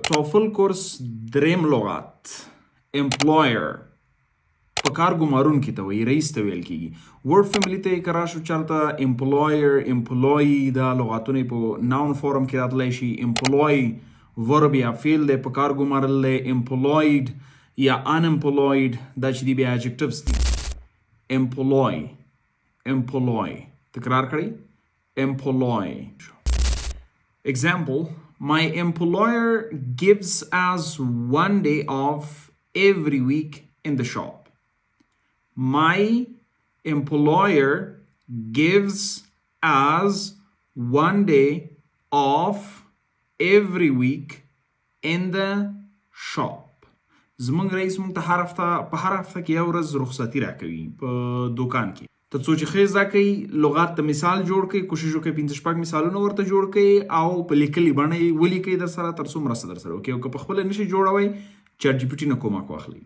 توفل کورس دریم لغات امپلویر په کار ګمارون کې ته وایي رئیس ته ویل کیږي. ورډ فیملی ته یې کرا شو چلته امپلویر امپلوی دا لغاتونه په ناون فورم کې راتلی شي. امپلوی ورب یا فیل دی په کار ګمارل دی. امپلویډ یا انامپلویډ دا چې دی بیا ایجکټیوز دي. امپلوی امپلوی تکرار کړئ امپلوی. Example, my employer gives us 1 day off every week in the shop. My employer gives us 1 day off every week in the shop. زمونږ رئیس مونږ ته په هر هفته کې یو ورځ رخصتي راکوي په دوکان کې. تر څو چې ښه زده کوئ لغات ته مثال جوړ کړئ، کوشش وکړئ 5 مثالونه ورته جوړ کړئ او په لیکلي بڼه یې ولیکئ در سره تر څو مرسته در سره وکړي. او که په خپله نشئ جوړوئ چیټ جی پي ټي نه کومک واخلئ.